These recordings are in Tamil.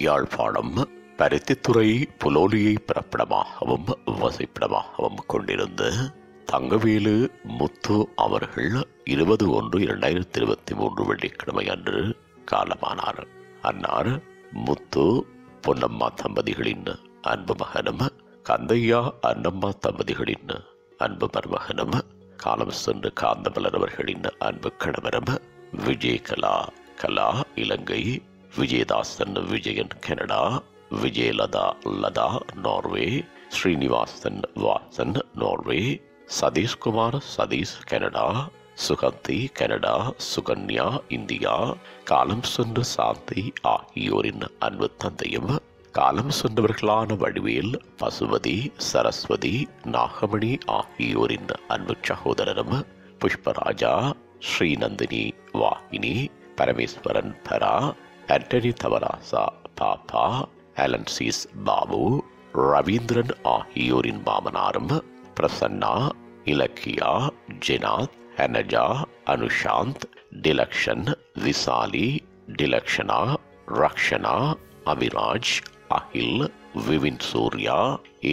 யாழ்ப்பாணம் பருத்தித்துறை புலோலியை பிறப்பிடமாகவும் வசிப்பிடமாகவும் கொண்டிருந்த தங்கவேலு முத்து அவர்கள் 20/1/2023 வெள்ளிக்கிழமை அன்று காலமானார். அன்னார் முத்து பொன்னம்மா தம்பதிகளின் அன்பு மகனும் கந்தையா அன்னம்மா தம்பதிகளின் அன்பு மருமகனும் காலம் சென்று காந்தமலர் அவர்களின் அன்பு கணவரும் Vijayakala Kala Ilangai, Vijayathasan Vijayan Canada, Vijayalatha Latha Norway, Srinivasan Vasan Norway, Satheeshkumar Satheesh Canada, Suganthi Canada, Sukanya India, காலம் சென்று சாந்தி ஆகியோரின் அன்பு தந்தையும் காலம் சென்றவர்களான வடிவேல், பசுபதி, சரஸ்வதி, நாகமணி ஆகியோரின் அன்பு சகோதரரும் புஷ்பராஜா, ஸ்ரீநந்தினி வாகினி, பரமேஸ்வரன் பரா, ஆண்டனி தவராசா பாப்பா, அலன்சிஸ் பாபு, ரவீந்திரன் ஆகியோரின் மாமனாரும் பிரசன்னா, இலக்கியா, ஜெனாத், ஹனஜா, அனுஷாந்த், டிலக்ஷன், விசாலி, டிலக்ஷனா, ரக்ஷனா, அவிராஜ், அகில், விவின் சூர்யா,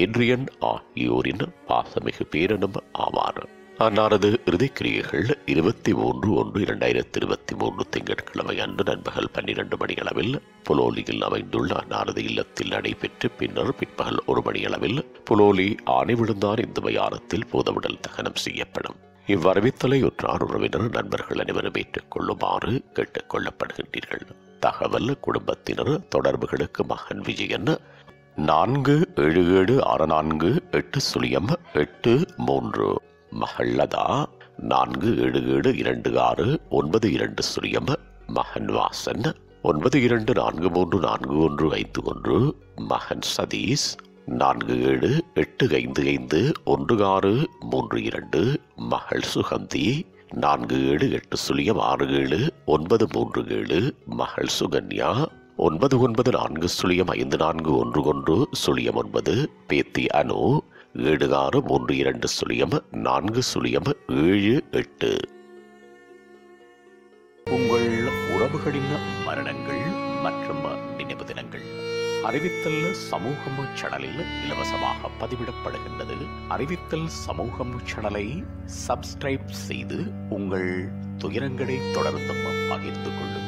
ஏட்ரியன் ஆகியோரின் பாசமிகு பேரனும் ஆவார். அன்னாரது இறுதிக்கிரியைகள் 23/1/2023 திங்கட்கிழமை அன்று நண்பகல் 12 மணியளவில் புலோலியில் அமைந்துள்ள அன்னாரது இல்லத்தில் நடைபெற்று பின்னர் பிற்பகல் 1 மணியளவில் புலோலி ஆணை விழுந்தார் இந்து மயானத்தில் பூதவுடல் தகனம் செய்யப்படும். இவ்வரவித்தலை உற்றார் உறவினர் நண்பர்கள் அனைவரும் ஏற்றுக் கொள்ளுமாறு கேட்டுக் கொள்ளப்படுகின்றீர்கள். தகவல் குடும்பத்தினர் தொடர்புகளுக்கு மகன் விஜயன் 4776480803, மகள் லதா 47722692, மகன் வாசன் 92434151, மகன் சதீஷ் 4785511632, மகள் சுகந்தி 47806793, மகள் சுகன்யா 9940541109, பேத்தி அனு 76320478. உங்கள் உறவுகளின் மரணங்கள் மற்றும் நினைவு தினங்கள் அறிவித்தல் சமூகம் சேனலில் இலவசமாக பதிவிடப்படுகின்றது. அறிவித்தல் சமூகம் சேனலை சப்ஸ்கிரைப் செய்து உங்கள் துயரங்களை தொடர்ந்து பகிர்ந்து கொள்ளுங்கள்.